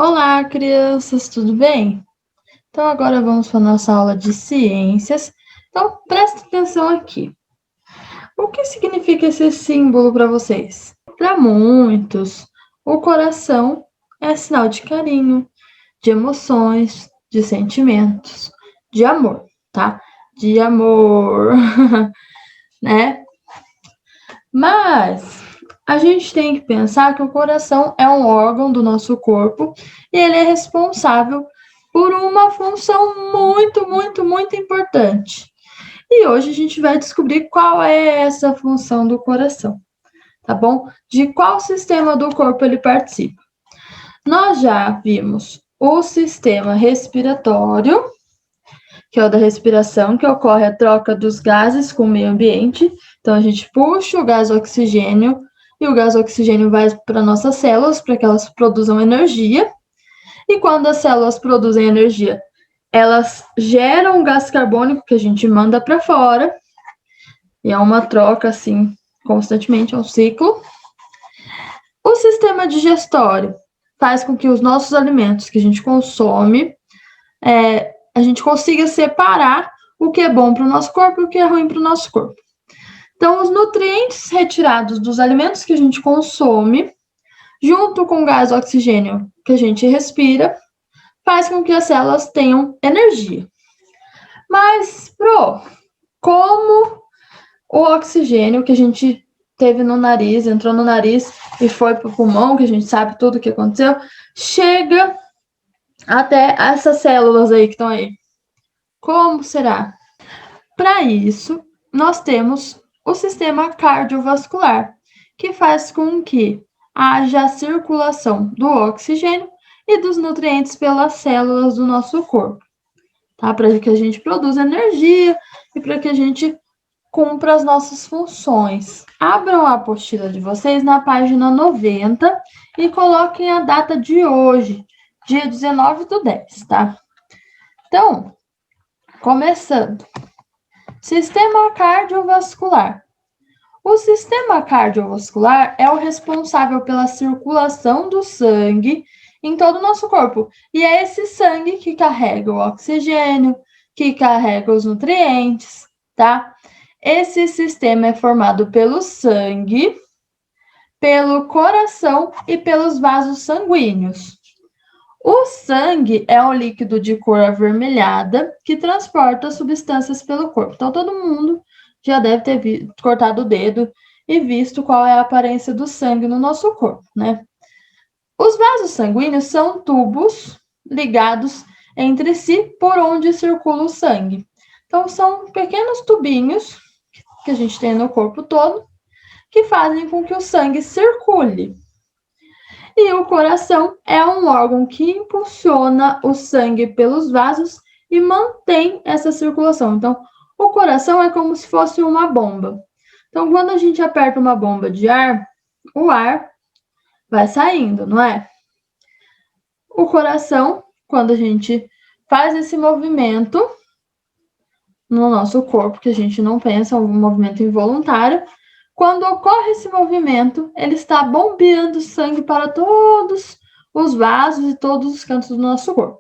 Olá, crianças, tudo bem? Então, agora vamos para a nossa aula de ciências. Então, presta atenção aqui. O que significa esse símbolo para vocês? Para muitos, o coração é sinal de carinho, de emoções, de sentimentos, de amor, tá? De amor, né? Mas a gente tem que pensar que o coração é um órgão do nosso corpo e ele é responsável por uma função muito importante. E hoje a gente vai descobrir qual é essa função do coração, tá bom? De qual sistema do corpo ele participa. Nós já vimos o sistema respiratório, que é o da respiração, que ocorre a troca dos gases com o meio ambiente. Então, a gente puxa o gás oxigênio e o gás oxigênio vai para nossas células para que elas produzam energia. E quando as células produzem energia, elas geram gás carbônico que a gente manda para fora. E é uma troca assim constantemente, é um ciclo. O sistema digestório faz com que os nossos alimentos que a gente consome, a gente consiga separar o que é bom para o nosso corpo e o que é ruim para o nosso corpo. Então, os nutrientes retirados dos alimentos que a gente consome, junto com o gás oxigênio que a gente respira, faz com que as células tenham energia. Mas, como o oxigênio que a gente teve no nariz, entrou no nariz e foi para o pulmão, que a gente sabe tudo o que aconteceu, chega até essas células aí que estão aí? Como será? Para isso, nós temos o sistema cardiovascular, que faz com que haja a circulação do oxigênio e dos nutrientes pelas células do nosso corpo, tá? Para que a gente produza energia e para que a gente cumpra as nossas funções. Abram a apostila de vocês na página 90 e coloquem a data de hoje, dia 19/10, tá? Então, começando. Sistema cardiovascular. O sistema cardiovascular é o responsável pela circulação do sangue em todo o nosso corpo. E é esse sangue que carrega o oxigênio, que carrega os nutrientes, tá? Esse sistema é formado pelo sangue, pelo coração e pelos vasos sanguíneos. O sangue é um líquido de cor avermelhada que transporta substâncias pelo corpo. Então, todo mundo já deve ter cortado o dedo e visto qual é a aparência do sangue no nosso corpo, né? Os vasos sanguíneos são tubos ligados entre si por onde circula o sangue. Então, são pequenos tubinhos que a gente tem no corpo todo que fazem com que o sangue circule. E o coração é um órgão que impulsiona o sangue pelos vasos e mantém essa circulação. Então, o coração é como se fosse uma bomba. Então, quando a gente aperta uma bomba de ar, o ar vai saindo, não é? O coração, quando a gente faz esse movimento no nosso corpo, que a gente não pensa, é um movimento involuntário, quando ocorre esse movimento, ele está bombeando sangue para todos os vasos e todos os cantos do nosso corpo.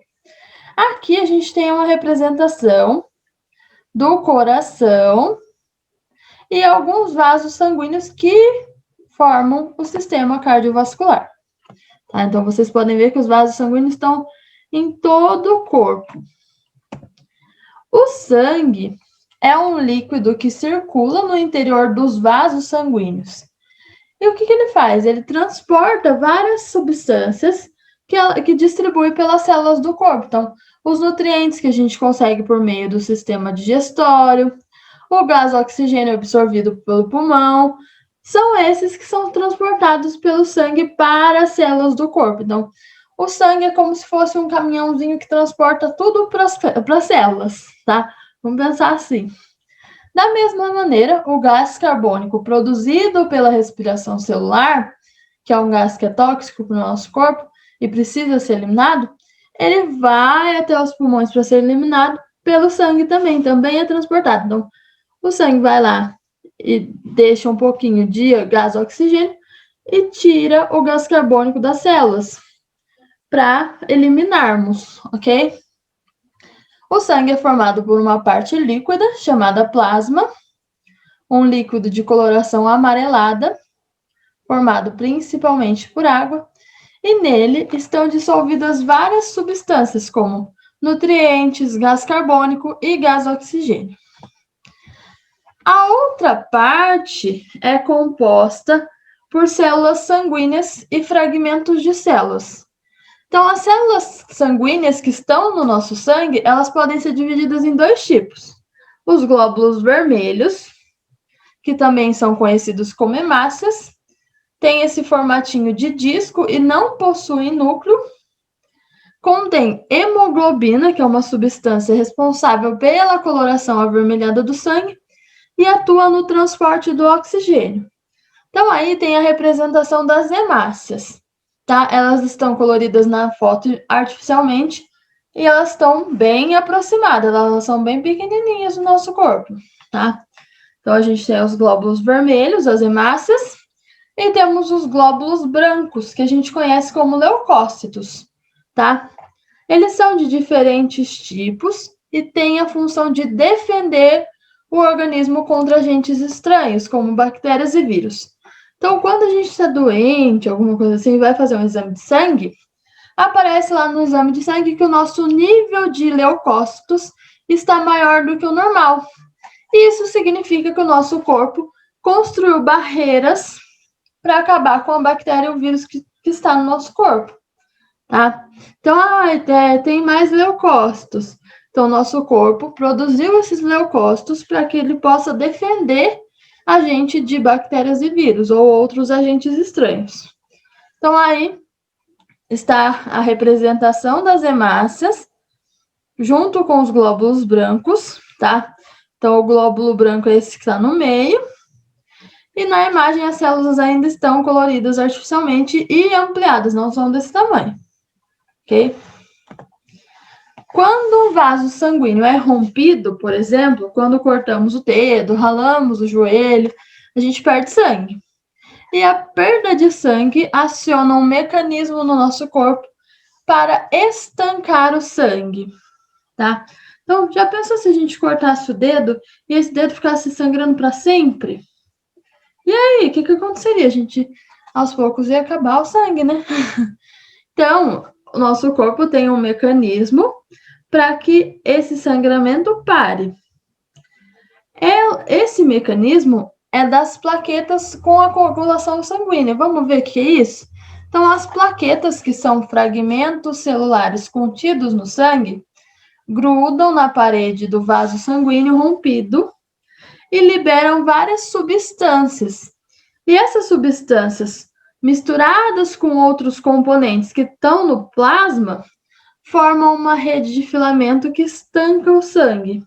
Aqui a gente tem uma representação do coração e alguns vasos sanguíneos que formam o sistema cardiovascular. Tá? Então, vocês podem ver que os vasos sanguíneos estão em todo o corpo. O sangue é um líquido que circula no interior dos vasos sanguíneos. E o que ele faz? Ele transporta várias substâncias que distribui pelas células do corpo. Então, os nutrientes que a gente consegue por meio do sistema digestório, o gás oxigênio absorvido pelo pulmão, são esses que são transportados pelo sangue para as células do corpo. Então, o sangue é como se fosse um caminhãozinho que transporta tudo para as células, tá? Vamos pensar assim. Da mesma maneira, o gás carbônico produzido pela respiração celular, que é um gás que é tóxico para o nosso corpo e precisa ser eliminado, ele vai até os pulmões para ser eliminado pelo sangue também é transportado. Então, o sangue vai lá e deixa um pouquinho de gás oxigênio e tira o gás carbônico das células. para eliminarmos, ok? O sangue é formado por uma parte líquida, chamada plasma, um líquido de coloração amarelada, formado principalmente por água, e nele estão dissolvidas várias substâncias, como nutrientes, gás carbônico e gás oxigênio. A outra parte é composta por células sanguíneas e fragmentos de células. Então, as células sanguíneas que estão no nosso sangue, elas podem ser divididas em dois tipos. Os glóbulos vermelhos, que também são conhecidos como hemácias, têm esse formatinho de disco e não possuem núcleo. Contém hemoglobina, que é uma substância responsável pela coloração avermelhada do sangue, e atua no transporte do oxigênio. Então, aí tem a representação das hemácias, tá? Elas estão coloridas na foto artificialmente e elas estão bem aproximadas, elas são bem pequenininhas no nosso corpo, tá? Então, a gente tem os glóbulos vermelhos, as hemácias, e temos os glóbulos brancos, que a gente conhece como leucócitos, tá? Eles são de diferentes tipos e têm a função de defender o organismo contra agentes estranhos, como bactérias e vírus. Então, quando a gente está doente, alguma coisa assim, vai fazer um exame de sangue, aparece lá no exame de sangue que o nosso nível de leucócitos está maior do que o normal. E isso significa que o nosso corpo construiu barreiras para acabar com a bactéria e o vírus que está no nosso corpo, tá? Então, tem mais leucócitos. Então, nosso corpo produziu esses leucócitos para que ele possa defender a gente de bactérias e vírus ou outros agentes estranhos. Então, aí está a representação das hemácias junto com os glóbulos brancos, tá? Então, o glóbulo branco é esse que está no meio. E na imagem, as células ainda estão coloridas artificialmente e ampliadas, não são desse tamanho, ok? Quando um vaso sanguíneo é rompido, por exemplo, quando cortamos o dedo, ralamos o joelho, a gente perde sangue. E a perda de sangue aciona um mecanismo no nosso corpo para estancar o sangue, tá? Então, já pensou se a gente cortasse o dedo e esse dedo ficasse sangrando para sempre? E aí, o que aconteceria? A gente, aos poucos, ia acabar o sangue, né? Então, o nosso corpo tem um mecanismo para que esse sangramento pare. Esse mecanismo é das plaquetas com a coagulação sanguínea. Vamos ver o que é isso? Então, as plaquetas, que são fragmentos celulares contidos no sangue, grudam na parede do vaso sanguíneo rompido e liberam várias substâncias. E essas substâncias, misturadas com outros componentes que estão no plasma, formam uma rede de filamento que estanca o sangue.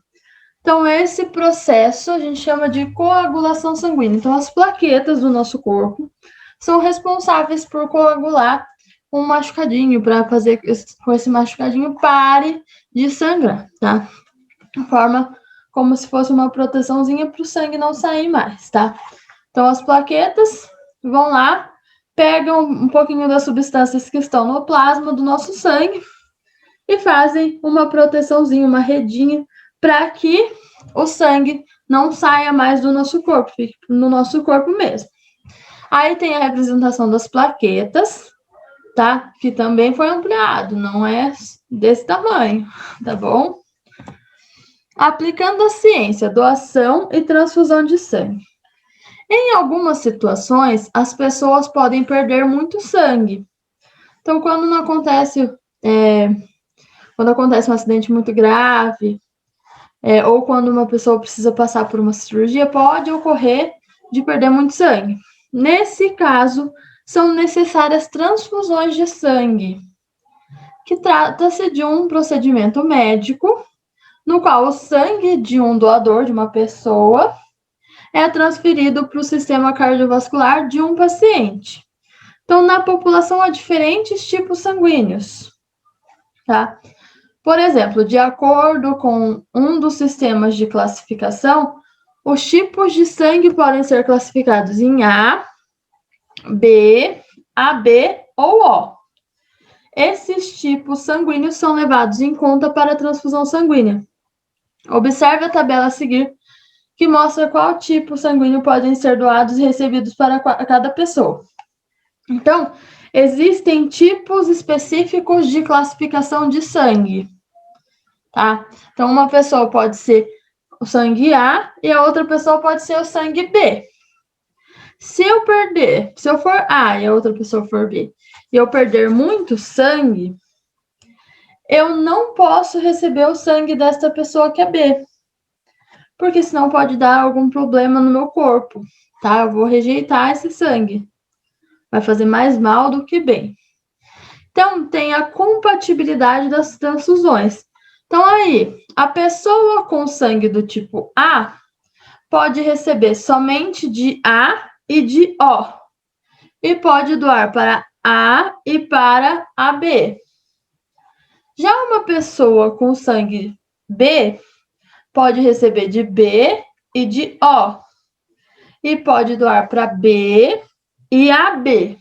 Então, esse processo a gente chama de coagulação sanguínea. Então, as plaquetas do nosso corpo são responsáveis por coagular um machucadinho, para fazer com esse machucadinho pare de sangrar, tá? Forma como se fosse uma proteçãozinha para o sangue não sair mais, tá? Então, as plaquetas vão lá, pegam um pouquinho das substâncias que estão no plasma do nosso sangue e fazem uma proteçãozinha, uma redinha, para que o sangue não saia mais do nosso corpo, fique no nosso corpo mesmo. Aí tem a representação das plaquetas, tá? Que também foi ampliado, não é desse tamanho, tá bom? Aplicando a ciência, doação e transfusão de sangue. Em algumas situações, as pessoas podem perder muito sangue. Então, quando acontece um acidente muito grave, ou quando uma pessoa precisa passar por uma cirurgia, pode ocorrer de perder muito sangue. Nesse caso, são necessárias transfusões de sangue, que trata-se de um procedimento médico no qual o sangue de um doador, de uma pessoa, é transferido para o sistema cardiovascular de um paciente. Então, na população, há diferentes tipos sanguíneos, tá? Por exemplo, de acordo com um dos sistemas de classificação, os tipos de sangue podem ser classificados em A, B, AB ou O. esses tipos sanguíneos são levados em conta para a transfusão sanguínea. Observe a tabela a seguir, que mostra qual tipo sanguíneo podem ser doados e recebidos para cada pessoa. Então, existem tipos específicos de classificação de sangue, tá? Então, uma pessoa pode ser o sangue A e a outra pessoa pode ser o sangue B. Se eu for A e a outra pessoa for B, e eu perder muito sangue, eu não posso receber o sangue desta pessoa que é B, porque senão pode dar algum problema no meu corpo, tá? Eu vou rejeitar esse sangue. Vai fazer mais mal do que bem. Então, tem a compatibilidade das transfusões. Então, aí, a pessoa com sangue do tipo A pode receber somente de A e de O, e pode doar para A e para AB. Já uma pessoa com sangue B pode receber de B e de O, e pode doar para B e AB.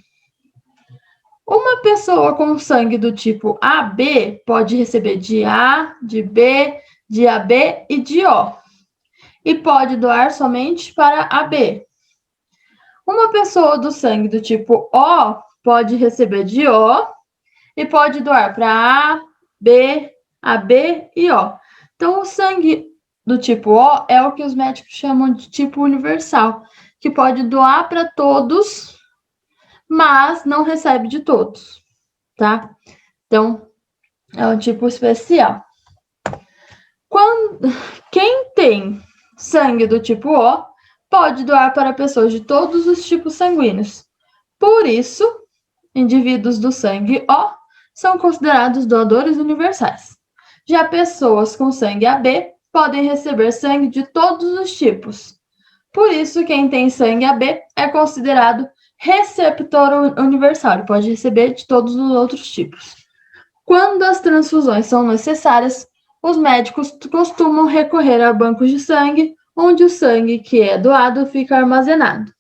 Uma pessoa com sangue do tipo AB pode receber de A, de B, de AB e de O, e pode doar somente para AB. Uma pessoa do sangue do tipo O pode receber de O e pode doar para A, B, AB e O. Então, o sangue do tipo O é o que os médicos chamam de tipo universal, que pode doar para todos, mas não recebe de todos, tá? Então, é um tipo especial. Quem tem sangue do tipo O pode doar para pessoas de todos os tipos sanguíneos. Por isso, indivíduos do sangue O são considerados doadores universais. Já pessoas com sangue AB podem receber sangue de todos os tipos. Por isso, quem tem sangue AB é considerado receptor universal, ele pode receber de todos os outros tipos. Quando as transfusões são necessárias, os médicos costumam recorrer a bancos de sangue, onde o sangue que é doado fica armazenado.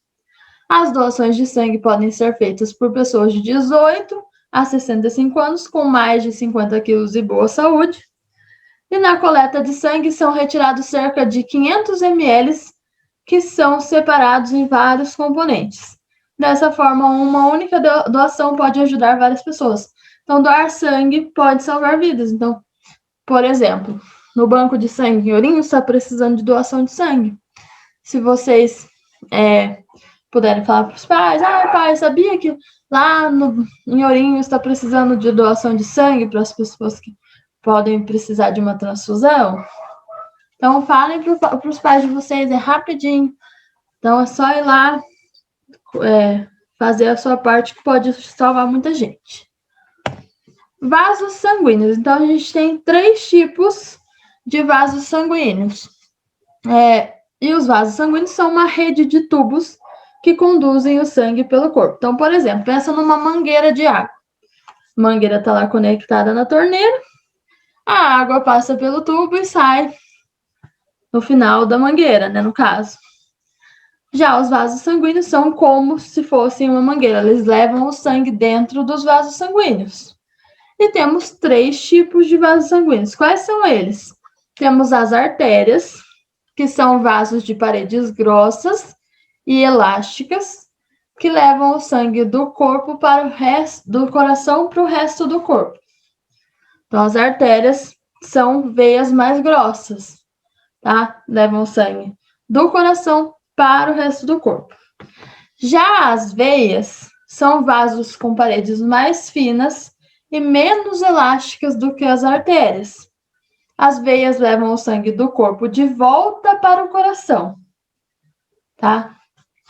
As doações de sangue podem ser feitas por pessoas de 18 a 65 anos com mais de 50 quilos e boa saúde. E na coleta de sangue são retirados cerca de 500 ml, que são separados em vários componentes. Dessa forma, uma única doação pode ajudar várias pessoas. Então, doar sangue pode salvar vidas. Então, por exemplo, no banco de sangue em Ourinhos está precisando de doação de sangue. Se vocês puderem falar para os pais, pai, sabia que lá em Ourinhos está precisando de doação de sangue para as pessoas que podem precisar de uma transfusão? Então, falem para os pais de vocês, é rapidinho. Então, é só ir lá fazer a sua parte, que pode salvar muita gente. Vasos sanguíneos. Então, a gente tem 3 tipos de vasos sanguíneos. E os vasos sanguíneos são uma rede de tubos que conduzem o sangue pelo corpo. Então, por exemplo, pensa numa mangueira de água. A mangueira está lá conectada na torneira, a água passa pelo tubo e sai no final da mangueira, né, no caso. Já os vasos sanguíneos são como se fossem uma mangueira, eles levam o sangue dentro dos vasos sanguíneos. E temos 3 tipos de vasos sanguíneos. Quais são eles? Temos as artérias, que são vasos de paredes grossas e elásticas, que levam o sangue do corpo para o resto do coração para o resto do corpo. Então, as artérias são veias mais grossas, tá? Levam o sangue do coração para o resto do corpo. Já as veias são vasos com paredes mais finas e menos elásticas do que as artérias. As veias levam o sangue do corpo de volta para o coração, tá?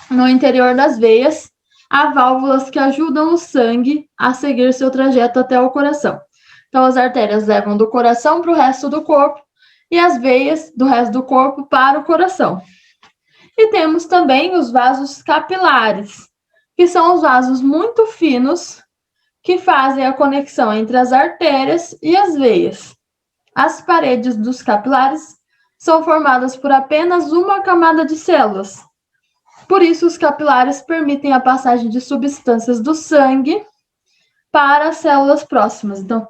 No interior das veias, há válvulas que ajudam o sangue a seguir seu trajeto até o coração. Então, as artérias levam do coração para o resto do corpo e as veias do resto do corpo para o coração. E temos também os vasos capilares, que são os vasos muito finos que fazem a conexão entre as artérias e as veias. As paredes dos capilares são formadas por apenas uma camada de células. Por isso, os capilares permitem a passagem de substâncias do sangue para as células próximas. Então,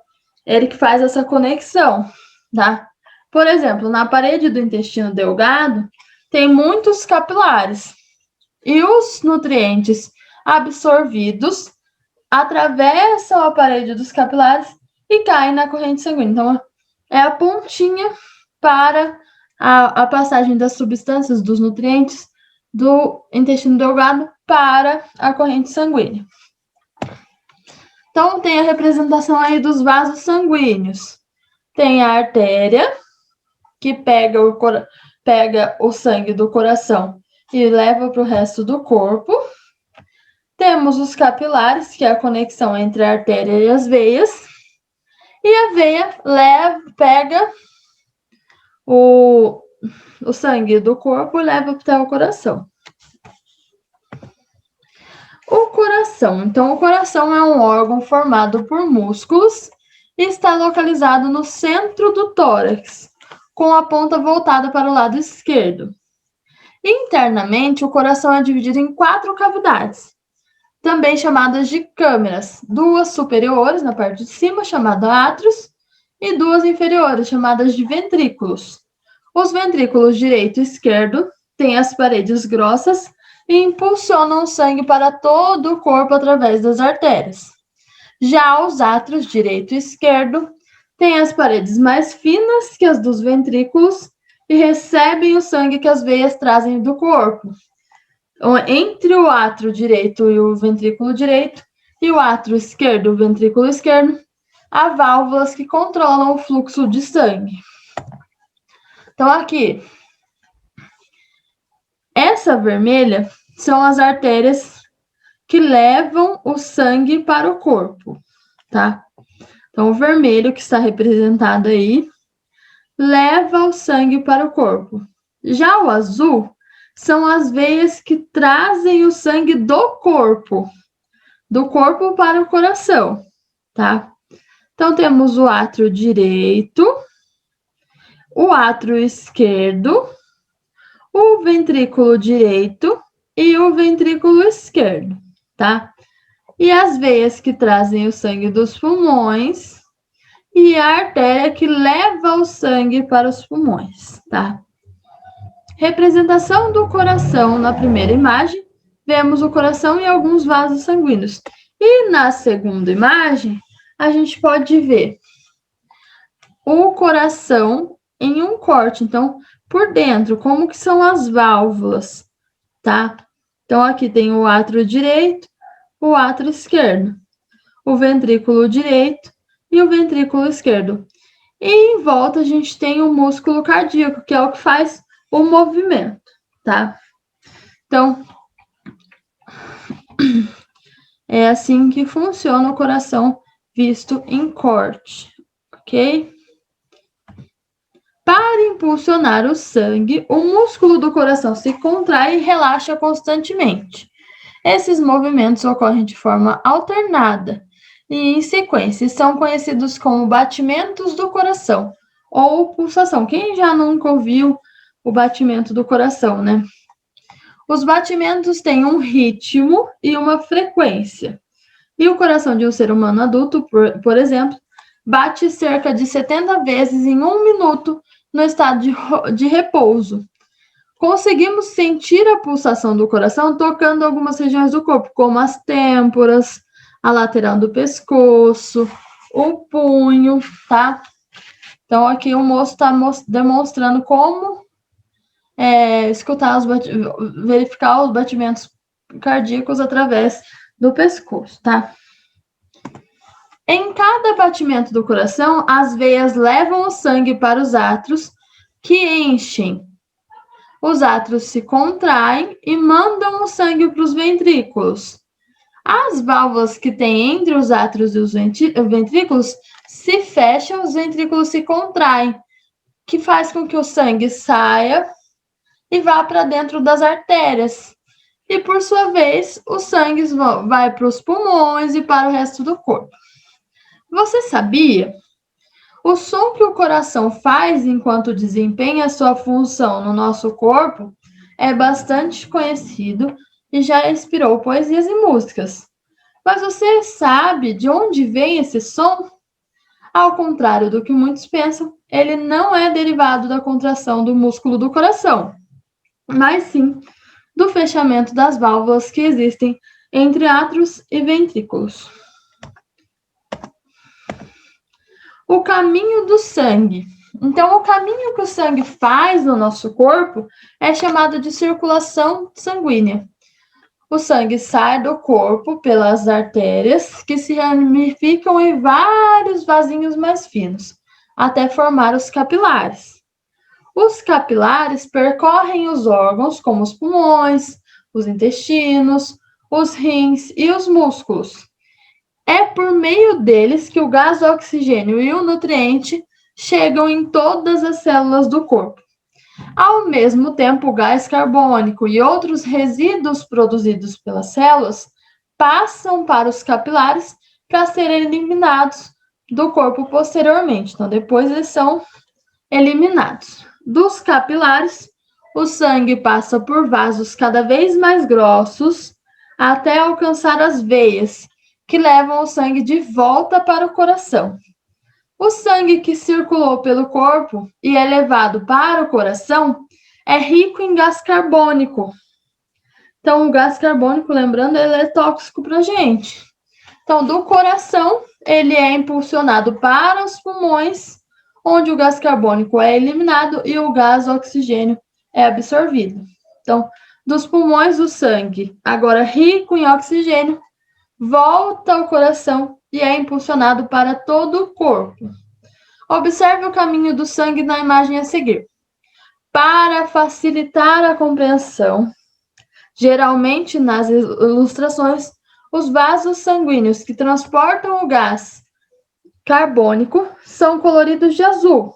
ele que faz essa conexão, tá? Por exemplo, na parede do intestino delgado, tem muitos capilares. E os nutrientes absorvidos atravessam a parede dos capilares e caem na corrente sanguínea. Então, é a pontinha para a passagem das substâncias, dos nutrientes do intestino delgado para a corrente sanguínea. Então, tem a representação aí dos vasos sanguíneos. Tem a artéria, que pega o sangue do coração e leva para o resto do corpo. Temos os capilares, que é a conexão entre a artéria e as veias. E a veia pega o sangue do corpo e leva até o coração. O coração. Então, o coração é um órgão formado por músculos e está localizado no centro do tórax, com a ponta voltada para o lado esquerdo. Internamente, o coração é dividido em 4 cavidades, também chamadas de câmeras, 2 superiores na parte de cima, chamadas átrios, e 2 inferiores, chamadas de ventrículos. Os ventrículos direito e esquerdo têm as paredes grossas e impulsionam o sangue para todo o corpo através das artérias. Já os átrios direito e esquerdo têm as paredes mais finas que as dos ventrículos e recebem o sangue que as veias trazem do corpo. Entre o átrio direito e o ventrículo direito, e o átrio esquerdo e o ventrículo esquerdo, há válvulas que controlam o fluxo de sangue. Então, aqui, essa vermelha são as artérias que levam o sangue para o corpo, tá? Então, o vermelho que está representado aí leva o sangue para o corpo. Já o azul são as veias que trazem o sangue do corpo para o coração, tá? Então, temos o átrio direito, o átrio esquerdo, o ventrículo direito e o ventrículo esquerdo, tá? E as veias que trazem o sangue dos pulmões e a artéria que leva o sangue para os pulmões, tá? Representação do coração na primeira imagem, vemos o coração e alguns vasos sanguíneos. E na segunda imagem, a gente pode ver o coração em um corte. Então, por dentro, como que são as válvulas, tá? Então, aqui tem o átrio direito, o átrio esquerdo, o ventrículo direito e o ventrículo esquerdo. E em volta a gente tem o músculo cardíaco, que é o que faz o movimento, tá? Então, é assim que funciona o coração visto em corte, ok? Para impulsionar o sangue, o músculo do coração se contrai e relaxa constantemente. Esses movimentos ocorrem de forma alternada e em sequência, são conhecidos como batimentos do coração ou pulsação. Quem já nunca ouviu o batimento do coração, né? Os batimentos têm um ritmo e uma frequência. E o coração de um ser humano adulto, por exemplo, bate cerca de 70 vezes em 1 minuto no estado de repouso. Conseguimos sentir a pulsação do coração tocando algumas regiões do corpo, como as têmporas, a lateral do pescoço, o punho, tá? Então, aqui o moço está demonstrando como verificar os batimentos cardíacos através do pescoço, tá? Em cada batimento do coração, as veias levam o sangue para os átrios, que enchem. Os átrios se contraem e mandam o sangue para os ventrículos. As válvulas que tem entre os átrios e os ventrículos se fecham, os ventrículos se contraem, que faz com que o sangue saia e vá para dentro das artérias. E, por sua vez, o sangue vai para os pulmões e para o resto do corpo. Você sabia? O som que o coração faz enquanto desempenha sua função no nosso corpo é bastante conhecido e já inspirou poesias e músicas. Mas você sabe de onde vem esse som? Ao contrário do que muitos pensam, ele não é derivado da contração do músculo do coração, mas sim do fechamento das válvulas que existem entre átrios e ventrículos. O caminho do sangue. Então, o caminho que o sangue faz no nosso corpo é chamado de circulação sanguínea. O sangue sai do corpo pelas artérias, que se ramificam em vários vasinhos mais finos, até formar os capilares. Os capilares percorrem os órgãos, como os pulmões, os intestinos, os rins e os músculos. É por meio deles que o gás, o oxigênio e o nutriente chegam em todas as células do corpo. Ao mesmo tempo, o gás carbônico e outros resíduos produzidos pelas células passam para os capilares para serem eliminados do corpo posteriormente. Então, depois eles são eliminados. Dos capilares, o sangue passa por vasos cada vez mais grossos até alcançar as veias, que levam o sangue de volta para o coração. O sangue que circulou pelo corpo e é levado para o coração é rico em gás carbônico. Então, o gás carbônico, lembrando, ele é tóxico para a gente. Então, do coração, ele é impulsionado para os pulmões, onde o gás carbônico é eliminado e o gás oxigênio é absorvido. Então, dos pulmões, o sangue, agora rico em oxigênio, volta ao coração e é impulsionado para todo o corpo. Observe o caminho do sangue na imagem a seguir. Para facilitar a compreensão, geralmente nas ilustrações, os vasos sanguíneos que transportam o gás carbônico são coloridos de azul.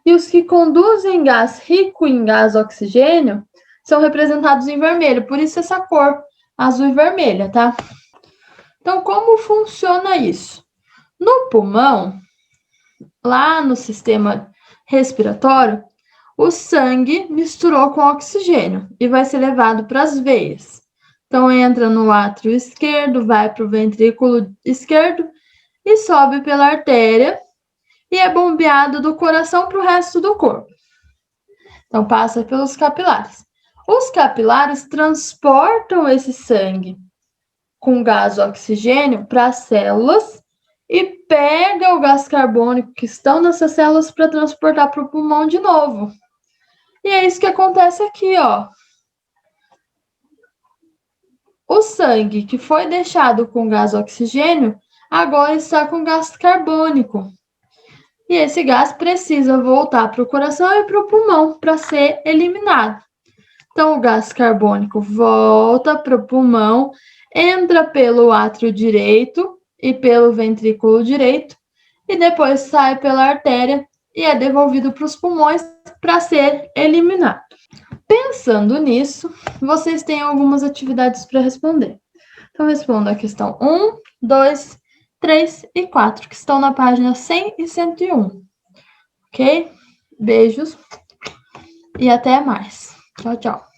E os que conduzem gás rico em gás oxigênio são representados em vermelho, por isso essa cor azul e vermelha, tá? Então, como funciona isso? No pulmão, lá no sistema respiratório, o sangue misturou com oxigênio e vai ser levado para as veias. Então, entra no átrio esquerdo, vai para o ventrículo esquerdo e sobe pela artéria e é bombeado do coração para o resto do corpo. Então, passa pelos capilares. Os capilares transportam esse sangue com gás oxigênio para as células e pega o gás carbônico que estão nessas células para transportar para o pulmão de novo. E é isso que acontece aqui, ó. O sangue que foi deixado com gás oxigênio agora está com gás carbônico. E esse gás precisa voltar para o coração e para o pulmão para ser eliminado. Então, o gás carbônico volta para o pulmão, entra pelo átrio direito e pelo ventrículo direito, e depois sai pela artéria e é devolvido para os pulmões para ser eliminado. Pensando nisso, vocês têm algumas atividades para responder. Então, responda a questão 1, 2, 3 e 4, que estão na página 100 e 101. Ok? Beijos e até mais. Tchau, tchau.